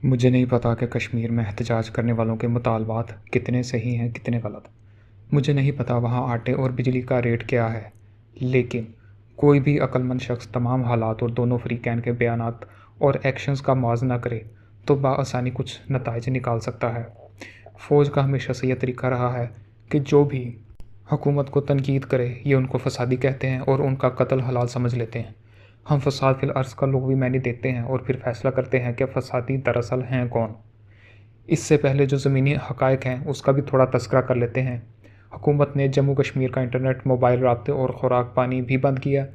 मुझे नहीं पता कि कश्मीर में एहतजाज करने वालों के मुतालबात कितने सही हैं कितने गलत। मुझे नहीं पता वहाँ आटे और बिजली का रेट क्या है, लेकिन कोई भी अक्लमंद शख्स तमाम हालात और दोनों फ़रीक़ैन के बयानात और एक्शंस का मुआवजा करे तो बआसानी कुछ नताइज निकाल सकता है। फ़ौज का हमेशा से यह तरीका रहा है कि जो भी हुकूमत को तनकीद करे ये उनको फसादी कहते हैं और उनका कत्ल हलाल समझ लेते हैं। हम फसाद फिल अर्ज़ का लुग़वी मानी देते हैं और फिर फ़ैसला करते हैं कि फसादी दरअसल हैं कौन। इससे पहले जो ज़मीनी हक़ाइक़ हैं उसका भी थोड़ा तज़किरा कर लेते हैं। हुकूमत ने जम्मू कश्मीर का इंटरनेट, मोबाइल राब्ते और ख़ुराक पानी भी बंद किया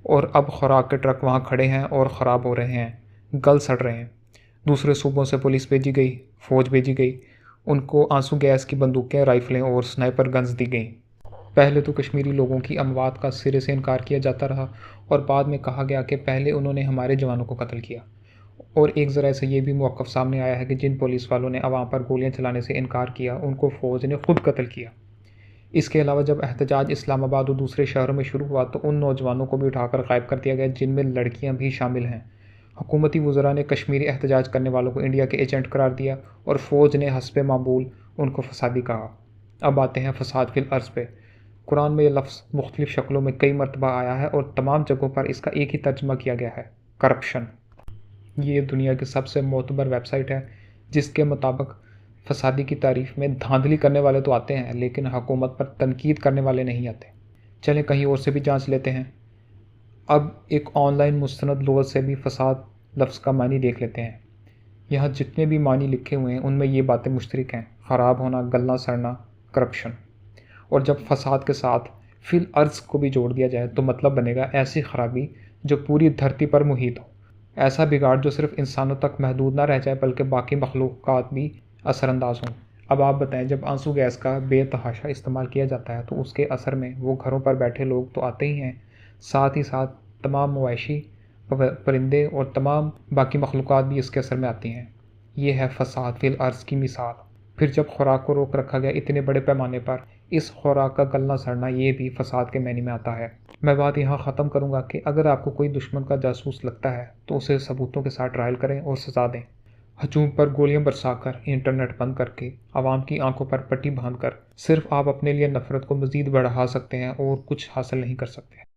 और अब ख़ुराक के ट्रक वहाँ खड़े हैं और ख़राब हो रहे हैं, गल सड़ रहे हैं। दूसरे सूबों से पुलिस भेजी गई, फ़ौज भेजी गई, उनको आंसू गैस की बंदूकें, राइफ़लें और स्नाइपर गन्स दी गईं। पहले तो कश्मीरी लोगों की अमवात का सिरे से इनकार किया जाता रहा और बाद में कहा गया कि पहले उन्होंने हमारे जवानों को कत्ल किया। और एक ज़रा से ये भी मौक़िफ़ सामने आया है कि जिन पुलिस वालों ने अवाम पर गोलियां चलाने से इनकार किया उनको फ़ौज ने ख़ुद कत्ल किया। इसके अलावा जब एहतजाज इस्लामाबाद और दूसरे शहरों में शुरू हुआ तो उन नौजवानों को भी उठाकर गायब कर दिया गया जिनमें लड़कियां भी शामिल हैं। हुकूमती वज़रा ने कश्मीरी एहतजाज करने वालों को इंडिया के एजेंट करार दिया और फ़ौज ने हस्बे मामूल उनको फसादी कहा। अब आते हैं फसाद फिल अर्ज़ पे। कुरान में यह लफ्ज़ मुख्तलिफ़ शक्लों में कई मरतबा आया है और तमाम जगहों पर इसका एक ही तर्जमा किया गया है, करप्शन। ये दुनिया की सबसे मोतबर वेबसाइट है जिसके मुताबिक फसादी की तारीफ़ में धांधली करने वाले तो आते हैं लेकिन हुकूमत पर तनकीद करने वाले नहीं आते। चलें कहीं और से भी जांच लेते हैं। अब एक ऑनलाइन मुस्तनद लुग़त से भी फसाद लफ्ज़ का मानी देख लेते हैं। यहाँ जितने भी मानी लिखे हुए हैं उनमें ये बातें मुश्तरक हैं, ख़राब होना, गलना सड़ना, करप्शन। और जब फसाद के साथ फिल अर्ज़ को भी जोड़ दिया जाए तो मतलब बनेगा ऐसी ख़राबी जो पूरी धरती पर मुहित हो, ऐसा बिगाड़ जो सिर्फ़ इंसानों तक महदूद ना रह जाए बल्कि बाकी मखलूक़ात भी असरअंदाज हों। अब आप बताएं, जब आंसू गैस का बेतहाशा इस्तेमाल किया जाता है तो उसके असर में वो घरों पर बैठे लोग तो आते ही हैं, साथ ही साथ तमाम मवेशी, परिंदे और तमाम बाकी मखलूक़ात भी इसके असर में आती हैं। ये है फसाद फिल अर्ज़ की मिसाल। फिर जब खुराक को रोक रखा गया इतने बड़े पैमाने पर, इस खुराक का गलना सड़ना ये भी फसाद के मैनी में आता है। मैं बात यहाँ ख़त्म करूँगा कि अगर आपको कोई दुश्मन का जासूस लगता है तो उसे सबूतों के साथ ट्रायल करें और सज़ा दें। हजूम पर गोलियां बरसाकर, इंटरनेट बंद करके, आवाम की आंखों पर पट्टी बांधकर सिर्फ आप अपने लिए नफ़रत को मज़ीद बढ़ा सकते हैं और कुछ हासिल नहीं कर सकते।